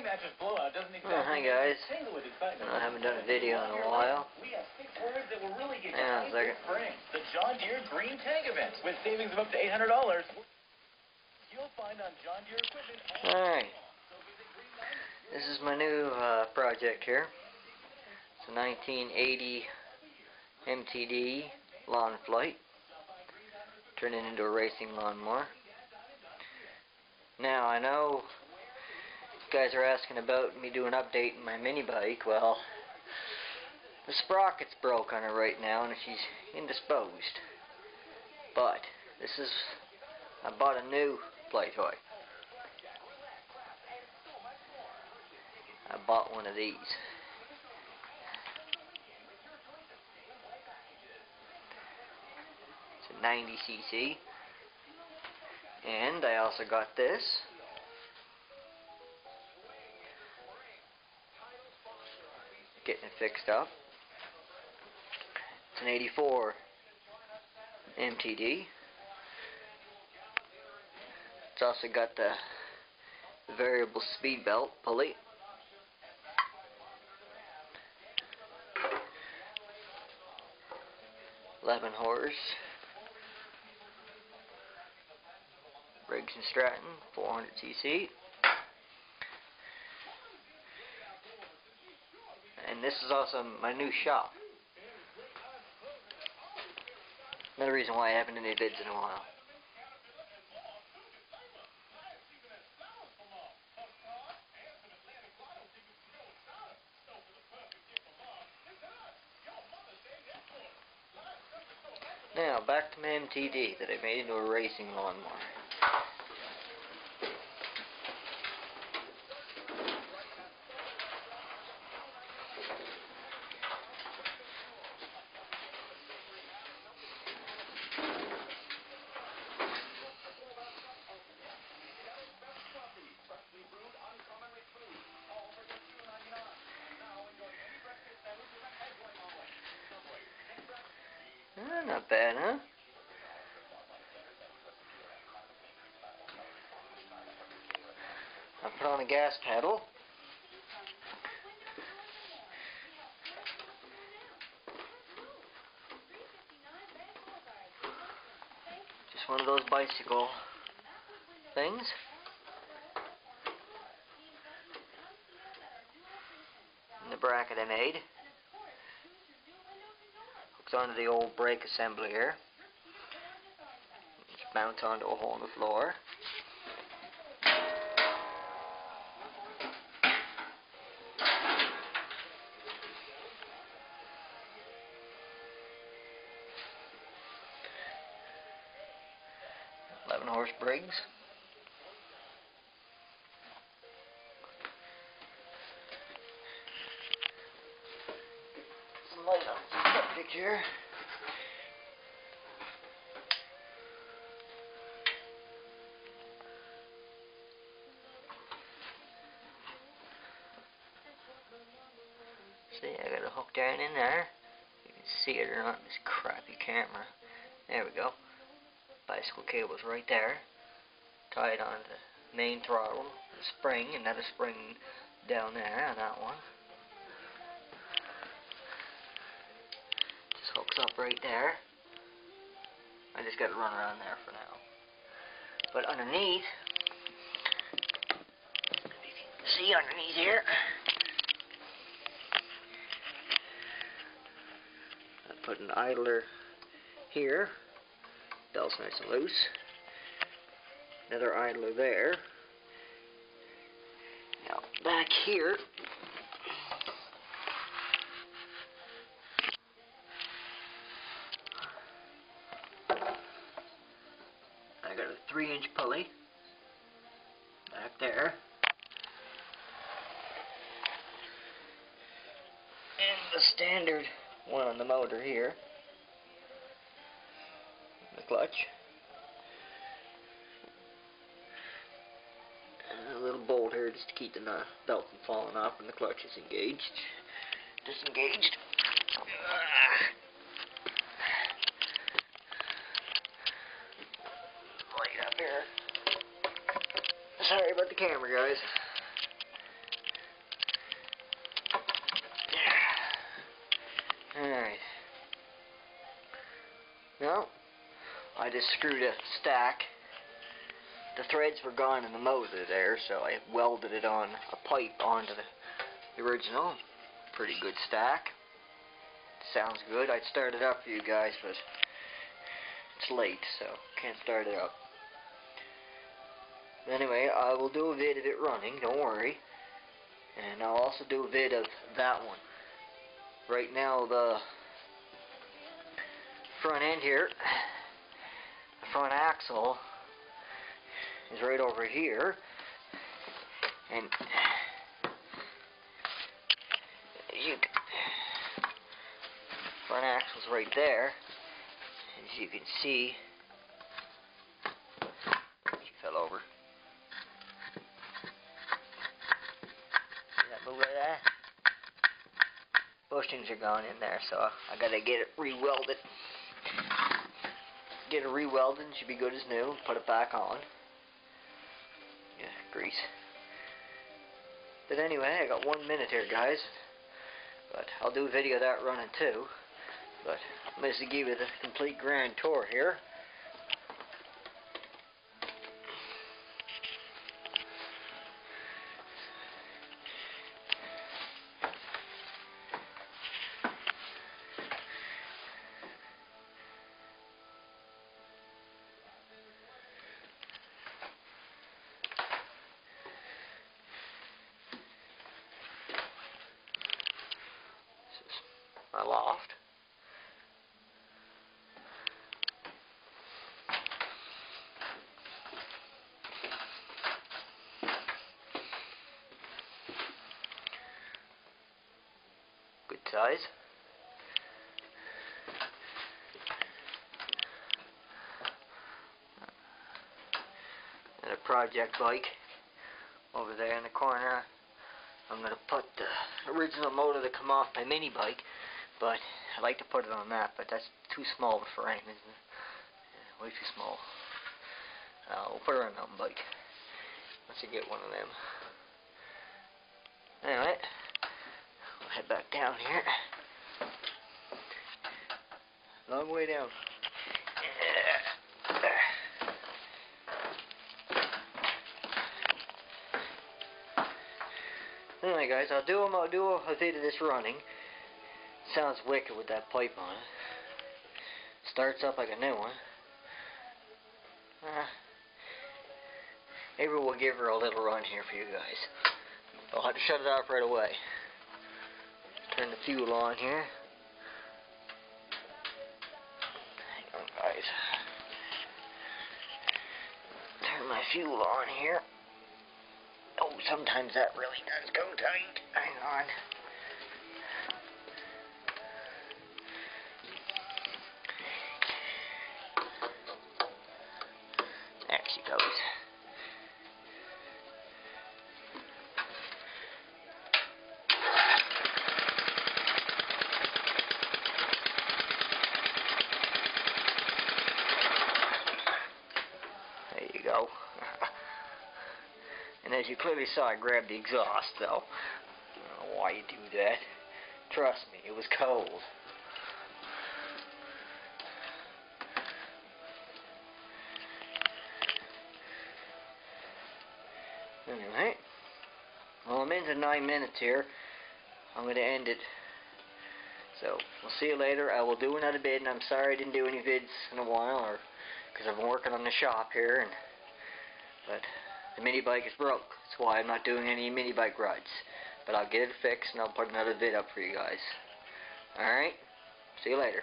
Oh, hi guys. I haven't done a video in a while. Hang on a second. The John Deere Green Tank Event with savings of up to $800. You'll find on John Deere equipment. Alright. This is my new project here. It's a 1980 MTD lawn flight. Turn it into a racing lawnmower. Now, I know you guys are asking about me doing an update in my mini bike. Well, the sprocket's broke on her right now and she's indisposed. But I bought a new play toy. I bought one of these. It's a 90cc. And I also got this. Getting it fixed up. It's an 84 MTD. It's also got the variable speed belt pulley. $11 horse. Briggs & Stratton 400cc. And this is also my new shop. Another reason why I haven't done any vids in a while. Now, back to my MTD that I made into a racing lawnmower. Not bad, huh? I put on the gas pedal. Just one of those bicycle things. And the bracket I made hooks onto the old brake assembly here. Just mounts onto a hole in the floor. $11 horse Briggs. Some light on the subject here. See, I got a hook down in there. You can see it or not in this crappy camera. There we go. Bicycle cable's right there. Tied on the main throttle, the spring, another spring down there on that one. Just hooks up right there. I just got to run around there for now. But underneath, if you can see underneath here, I put an idler here. Belt's nice and loose. Another idler there. Now back here, I got a 3-inch pulley back there. And the standard one on the motor here. The clutch. And a little bolt here just to keep the belt from falling off when the clutch is disengaged. Light up here. Sorry about the camera, guys. I just screwed a stack. The threads were gone in the motor there, so I welded it on a pipe onto the original. Pretty good stack. Sounds good. I'd start it up for you guys, but it's late, so can't start it up. Anyway, I will do a vid of it running, don't worry. And I'll also do a vid of that one. Right now, the front end here, the front axle is right over here. And front axle's right there. As you can see, she fell over. See that move like that? Bushings are gone in there, so I gotta get it re-welded. Get it re-welded, should be good as new. Put it back on. Yeah, grease. But anyway, I got 1 minute here, guys. But I'll do a video of that running too. But I'm going to give you the complete grand tour here. This is my loft. Good size. And a project bike over there in the corner. I'm going to put the original motor to come off my mini bike, but I like to put it on that, but that's too small of a frame, isn't it? Yeah, way too small. We'll put it on a mountain bike once you get one of them. Anyway, we'll head back down here. Long way down. Anyway, guys, I'll do a vid of this running. Sounds wicked with that pipe on it. Starts up like a new one. Maybe we'll give her a little run here for you guys. I'll have to shut it off right away. Turn the fuel on here. Hang on, guys. Turn my fuel on here. Oh, sometimes that really does go tight. Hang on. There she goes. There you go. And as you clearly saw, I grabbed the exhaust, though. I don't know why you do that. Trust me, it was cold. Anyway, well, I'm into 9 minutes here. I'm going to end it. So, we'll see you later. I will do another vid, and I'm sorry I didn't do any vids in a while, or because I've been working on the shop here, but the mini bike is broke. That's why I'm not doing any mini bike rides. But I'll get it fixed, and I'll put another vid up for you guys. Alright? See you later.